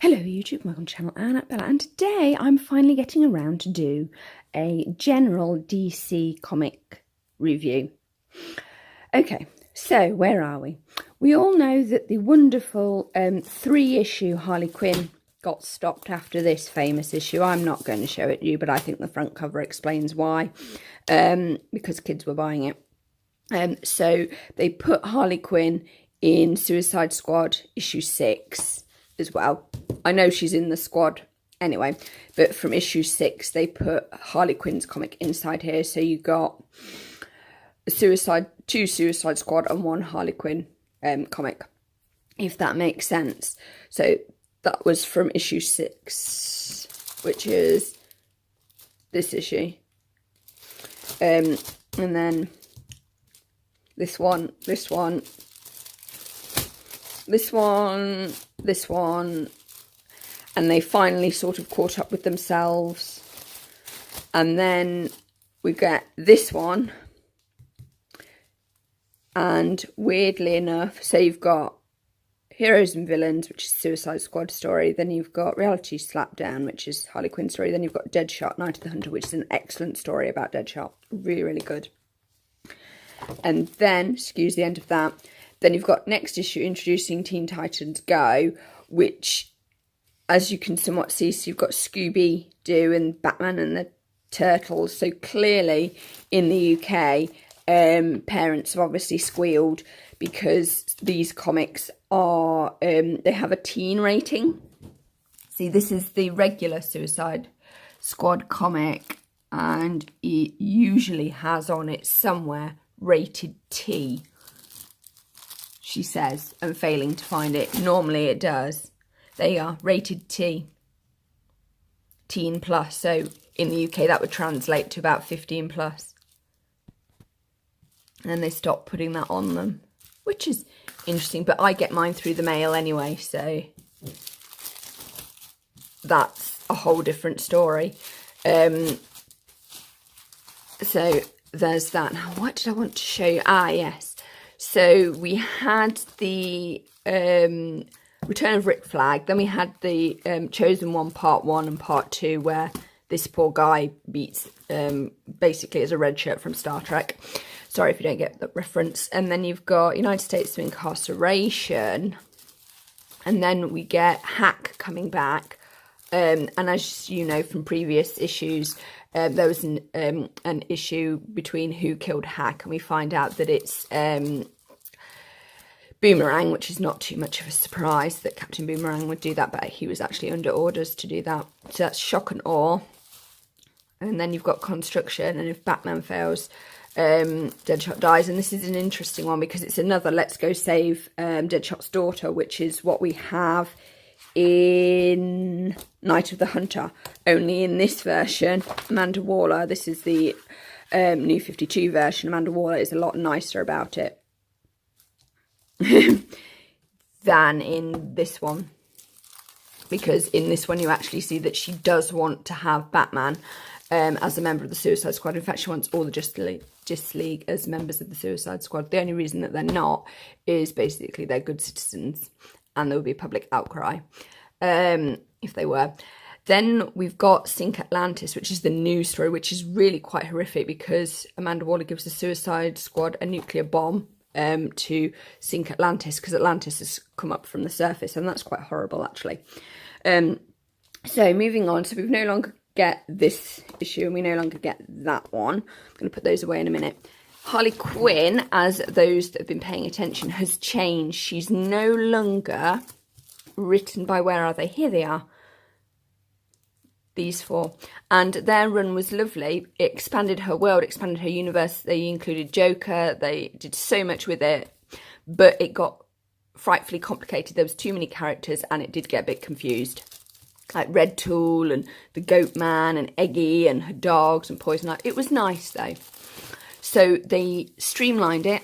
Hello YouTube, welcome to the channel, Anna Bella, and today I'm finally getting around to do a general DC comic review. Okay, so where are we? We all know that the wonderful 3-issue Harley Quinn got stopped after this famous issue. I'm not going to show it to you, but I think the front cover explains why, because kids were buying it. So they put Harley Quinn in Suicide Squad issue 6 as well. I know she's in the squad anyway, but from issue 6 they put Harley Quinn's comic inside here. So you got two Suicide Squad and one Harley Quinn comic, if that makes sense. So that was from issue 6, which is this issue, and then this one, and they finally sort of caught up with themselves. And then we get this one, and weirdly enough, so you've got Heroes and Villains, which is Suicide Squad story, then you've got Reality Slapdown, which is Harley Quinn story, then you've got Deadshot, Night of the Hunter, which is an excellent story about Deadshot, really, really good. And then, excuse the end of that, then you've got next issue introducing Teen Titans Go, which, as you can somewhat see, so you've got Scooby-Doo and Batman and the Turtles. So clearly in the UK, parents have obviously squealed because these comics are, they have a teen rating. See, this is the regular Suicide Squad comic, and it usually has on it somewhere rated T, she says, and failing to find it. Normally it does. There you are, rated T, teen plus. So in the UK that would translate to about 15 plus. And they stopped putting that on them, which is interesting, but I get mine through the mail anyway, so that's a whole different story. So there's that. Now, what did I want to show you? Ah, yes. So we had the Return of Rick Flag. Then we had the Chosen One Part 1 and Part 2, where this poor guy beats, basically as a red shirt from Star Trek. Sorry if you don't get the reference. And then you've got United States of Incarceration. And then we get Hack coming back. And as you know from previous issues, there was an issue between who killed Hack, and we find out that it's Boomerang, which is not too much of a surprise that Captain Boomerang would do that, but he was actually under orders to do that. So that's shock and awe. And then you've got Construction, and if Batman fails, Deadshot dies. And this is an interesting one because it's another let's go save Deadshot's daughter, which is what we have in Night of the Hunter. Only in this version, Amanda Waller, this is the New 52 version, Amanda Waller is a lot nicer about it than in this one, because in this one you actually see that she does want to have Batman as a member of the Suicide Squad. In fact, she wants all the Justice League as members of the Suicide Squad. The only reason that they're not is basically they're good citizens, and there would be a public outcry if they were. Then we've got Sink Atlantis, which is the new story, which is really quite horrific because Amanda Waller gives the Suicide Squad a nuclear bomb to sink Atlantis, because Atlantis has come up from the surface, and that's quite horrible actually. So moving on, so we've no longer get this issue and we no longer get that one. I'm going to put those away in a minute. Harley Quinn, as those that have been paying attention, has changed. She's no longer written by, where are they? Here they are. These four. And their run was lovely. It expanded her world, expanded her universe. They included Joker. They did so much with it. But it got frightfully complicated. There was too many characters and it did get a bit confused. Like Red Tool and the Goat Man and Eggy and her dogs and Poison Ivy. It was nice though. So they streamlined it.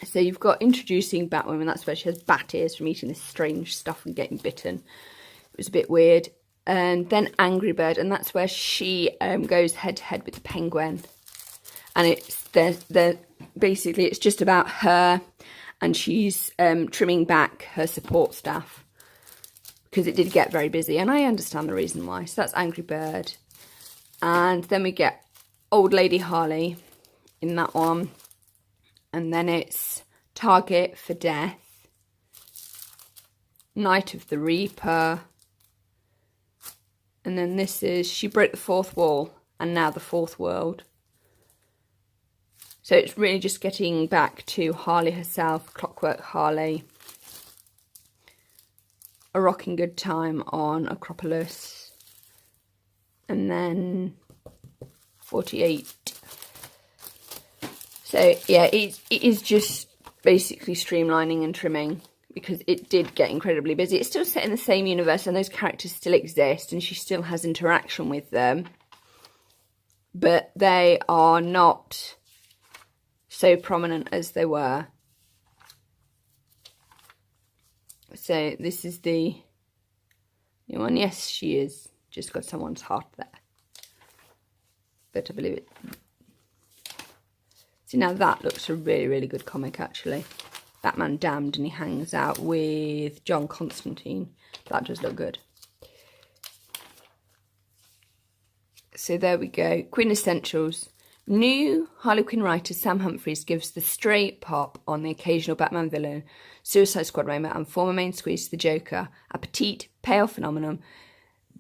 So you've got introducing Batwoman. That's where she has bat ears from eating this strange stuff and getting bitten. It was a bit weird. And then Angry Bird, and that's where she goes head to head with the Penguin. And it's basically it's just about her, and she's trimming back her support staff. because it did get very busy, and I understand the reason why. So that's Angry Bird. And then we get Old Lady Harley in that one. And then it's Target for Death, Night of the Reaper. And then this is She Broke the Fourth Wall and Now the Fourth World. So it's really just getting back to Harley herself, Clockwork Harley. A Rocking Good Time on Acropolis. And then 48. So yeah, it is just basically streamlining and trimming, because it did get incredibly busy. It's still set in the same universe and those characters still exist and she still has interaction with them. But they are not so prominent as they were. So this is the new one. Yes, she is. Just got someone's heart there. But I believe it. See, now that looks a really, really good comic, actually. Batman Damned, and he hangs out with John Constantine. That does look good. So there we go. Quinn Essentials. New Harley Quinn writer Sam Humphries gives the straight pop on the occasional Batman villain, Suicide Squad moment, and former main squeeze the Joker, a petite, pale phenomenon,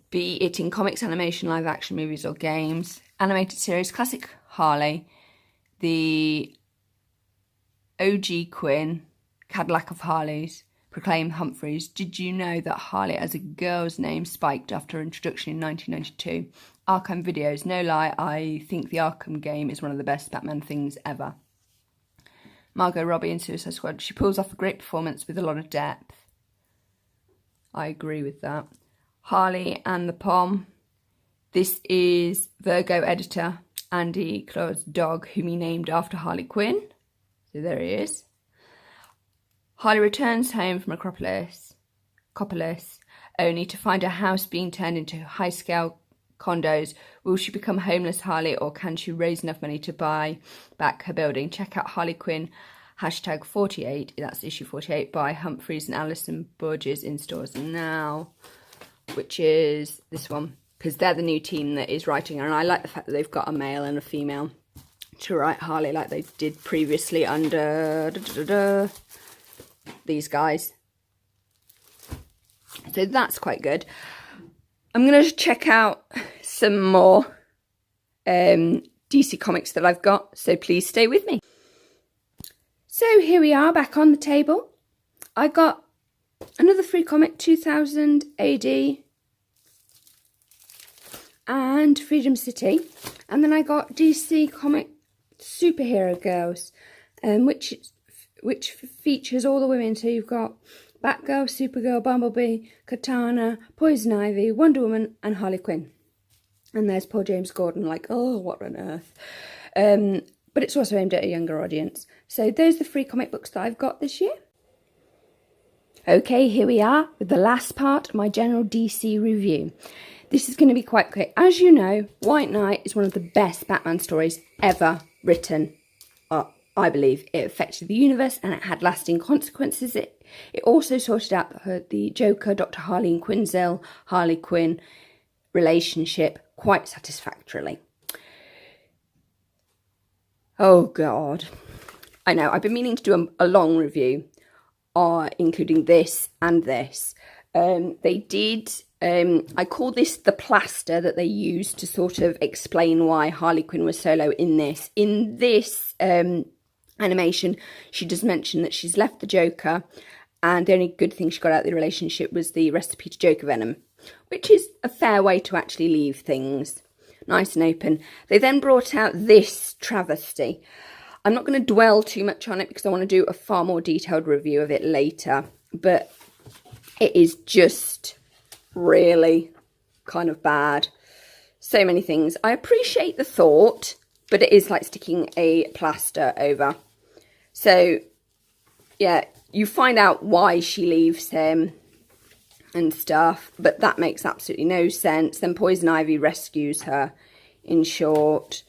be it in comics, animation, live action, movies or games. Animated series, classic Harley, the OG Quinn, Cadillac of Harleys, proclaimed Humphries. Did you know that Harley as a girl's name spiked after her introduction in 1992? Arkham videos, no lie, I think the Arkham game is one of the best Batman things ever. Margot Robbie in Suicide Squad. She pulls off a great performance with a lot of depth. I agree with that. Harley and the Pom. This is Virgo editor Andy Claude's dog, whom he named after Harley Quinn. So there he is. Harley returns home from Acropolis, only to find her house being turned into high-scale condos. Will she become homeless Harley, or can she raise enough money to buy back her building? Check out Harley Quinn, hashtag 48, that's issue 48, by Humphries and Alison Borges in stores now, which is this one, because they're the new team that is writing her, and I like the fact that they've got a male and a female to write Harley like they did previously under these guys. So that's quite good. I'm going to check out some more DC comics that I've got, so please stay with me. So here we are back on the table. I got another free comic, 2000 AD and Freedom City. And then I got DC comic Superhero Girls, which features all the women. So you've got Batgirl, Supergirl, Bumblebee, Katana, Poison Ivy, Wonder Woman and Harley Quinn. And there's poor James Gordon, like, oh, what on earth. But it's also aimed at a younger audience. So those are the free comic books that I've got this year. Okay, here we are with the last part of my general DC review. This is going to be quite quick. As you know, White Knight is one of the best Batman stories ever written. I believe it affected the universe and it had lasting consequences. It also sorted out the Joker, Dr. Harley and Quinzel, Harley Quinn relationship quite satisfactorily. Oh God. I know, I've been meaning to do a long review, including this and this. They did, I call this the plaster that they used to sort of explain why Harley Quinn was solo in this. In this animation, she does mention that she's left the Joker, and the only good thing she got out of the relationship was the recipe to Joker venom, which is a fair way to actually leave things nice and open. They then brought out this travesty. I'm not going to dwell too much on it because I want to do a far more detailed review of it later, but it is just really kind of bad. So many things. I appreciate the thought, but it is like sticking a plaster over. So, yeah, you find out why she leaves him and stuff, but that makes absolutely no sense. Then Poison Ivy rescues her, in short.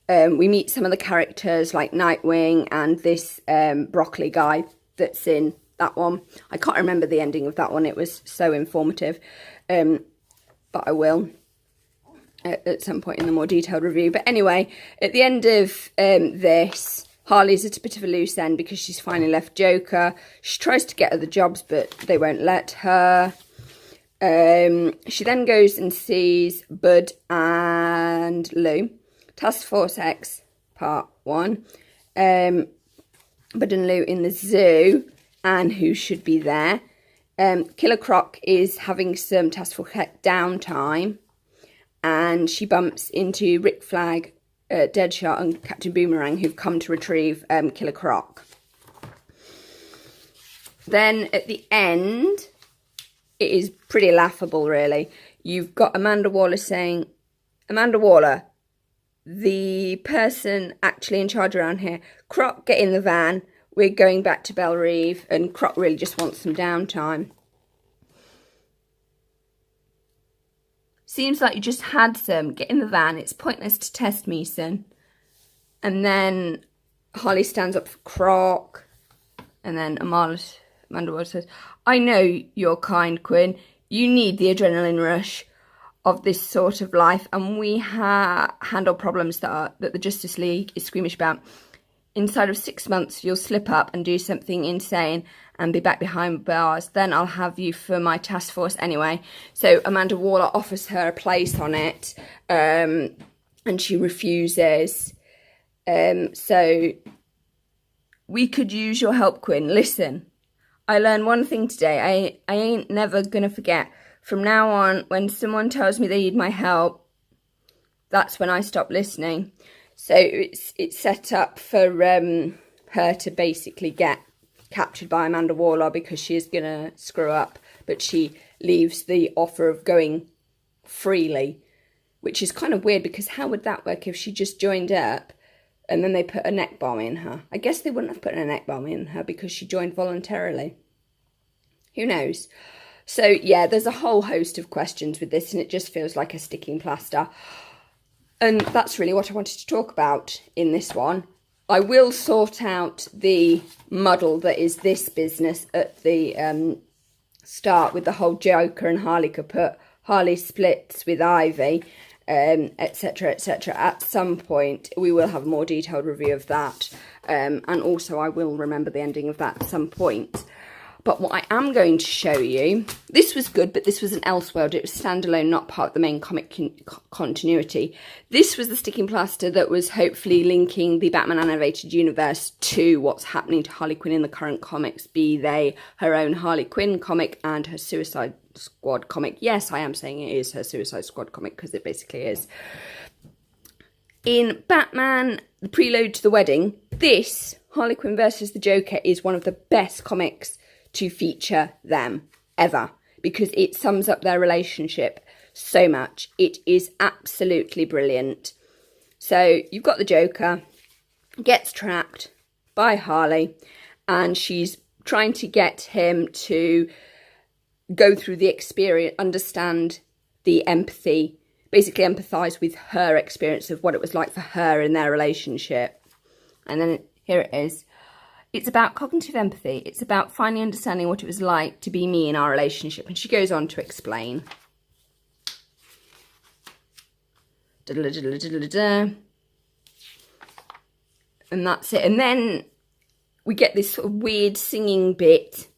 We meet some of the characters like Nightwing and this broccoli guy that's in that one. I can't remember the ending of that one. It was so informative. But I will at some point in the more detailed review. But anyway, at the end of this, Harley's at a bit of a loose end because she's finally left Joker. She tries to get other jobs, but they won't let her. She then goes and sees Bud and Lou. Task Force X, Part 1. Bud and Lou in the zoo, and who should be there? Killer Croc is having some Task Force X downtime, and she bumps into Rick Flag, Deadshot and Captain Boomerang, who've come to retrieve Killer Croc. Then at the end, it is pretty laughable, really. You've got Amanda Waller saying, Amanda Waller, the person actually in charge around here, Croc, get in the van. We're going back to Belle Reve, and Croc really just wants some downtime. Seems like you just had some. Get in the van. It's pointless to test me, son. And then Harley stands up for Croc. And then Amanda Waller says, I know you're kind, Quinn. You need the adrenaline rush of this sort of life. And we handle problems that the Justice League is squeamish about. Inside of 6 months, you'll slip up and do something insane and be back behind bars. Then I'll have you for my task force anyway. So Amanda Waller offers her a place on it, and she refuses. So we could use your help, Quinn. Listen, I learned one thing today. I ain't never gonna forget. From now on, when someone tells me they need my help, that's when I stop listening. So it's set up for her to basically get captured by Amanda Waller because she is going to screw up. But she leaves the offer of going freely, which is kind of weird because how would that work if she just joined up and then they put a neck bomb in her? I guess they wouldn't have put a neck bomb in her because she joined voluntarily. Who knows? So, yeah, there's a whole host of questions with this and it just feels like a sticking plaster. And that's really what I wanted to talk about in this one. I will sort out the muddle that is this business at the start with the whole Joker and Harley kaput. Harley splits with Ivy, etc., etc. At some point, we will have a more detailed review of that. And also, I will remember the ending of that at some point. But what I am going to show you, this was good, but this was an Elseworld. It was standalone, not part of the main comic continuity. This was the sticking plaster that was hopefully linking the Batman Animated Universe to what's happening to Harley Quinn in the current comics, be they her own Harley Quinn comic and her Suicide Squad comic. Yes, I am saying it is her Suicide Squad comic because it basically is. In Batman, the Prelude to the Wedding, this, Harley Quinn versus the Joker, is one of the best comics to feature them ever because it sums up their relationship so much. It is absolutely brilliant. So you've got the Joker, gets trapped by Harley, and she's trying to get him to go through the experience, understand the empathy, basically empathise with her experience of what it was like for her in their relationship. And then here it is. It's about cognitive empathy. It's about finally understanding what it was like to be me in our relationship. And she goes on to explain. And that's it. And then we get this sort of weird singing bit.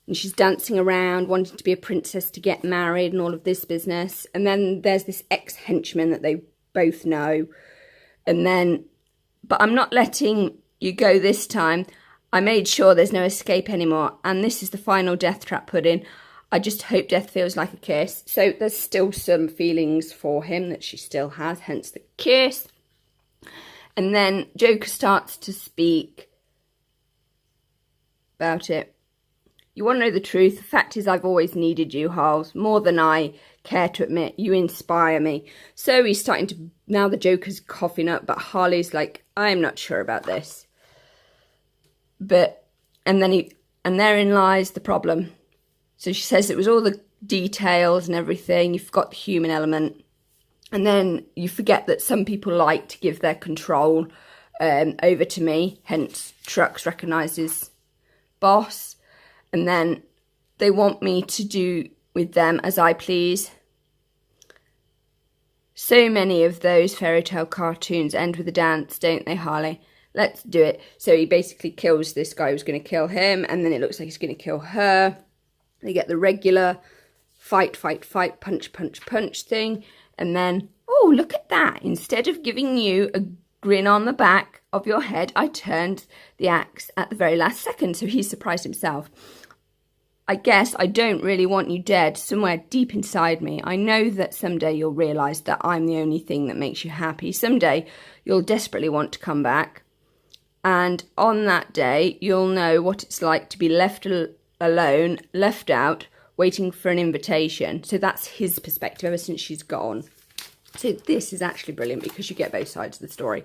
And she's dancing around, wanting to be a princess to get married and all of this business. And then there's this ex-henchman that they both know. And then, but I'm not letting you go this time. I made sure there's no escape anymore. And this is the final death trap put in. I just hope death feels like a kiss. So there's still some feelings for him that she still has, hence the kiss. And then Joker starts to speak about it. You want to know the truth? The fact is I've always needed you, Harles, more than I care to admit. You inspire me. So he's starting to, now the Joker's coughing up, but Harley's like, I'm not sure about this. But, and therein lies the problem. So she says it was all the details and everything. You forgot the human element. And then you forget that some people like to give their control over to me. Hence, Trucks recognises boss. And then they want me to do with them as I please. So many of those fairy tale cartoons end with a dance, don't they, Harley? Let's do it. So he basically kills this guy who's going to kill him, and then it looks like he's going to kill her. They get the regular fight, fight, fight, punch, punch, punch thing. And then, oh, look at that. Instead of giving you a grin on the back of your head, I turned the axe at the very last second. So he surprised himself. I guess I don't really want you dead somewhere deep inside me. I know that someday you'll realise that I'm the only thing that makes you happy. Someday you'll desperately want to come back. And on that day, you'll know what it's like to be left alone, left out, waiting for an invitation. So that's his perspective ever since she's gone. So this is actually brilliant because you get both sides of the story.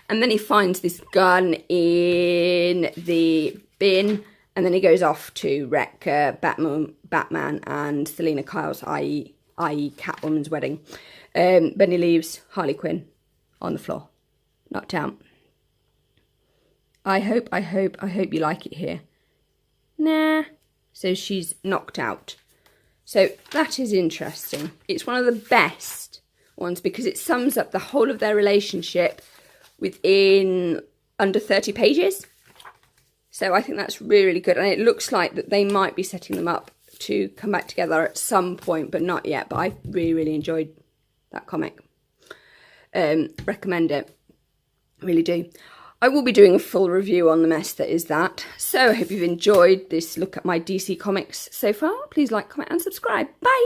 And then he finds this gun in the bin, and then he goes off to wreck Batman and Selena Kyle's, i.e. Catwoman's wedding. But he leaves Harley Quinn on the floor, knocked out. I hope you like it here. Nah. So she's knocked out. So that is interesting. It's one of the best ones because it sums up the whole of their relationship within under 30 pages. So I think that's really, really good. And it looks like that they might be setting them up to come back together at some point, but not yet. But I really, really enjoyed that comic. Recommend it. Really do. I will be doing a full review on the mess that is that. So I hope you've enjoyed this look at my DC Comics so far. Please like, comment and subscribe. Bye!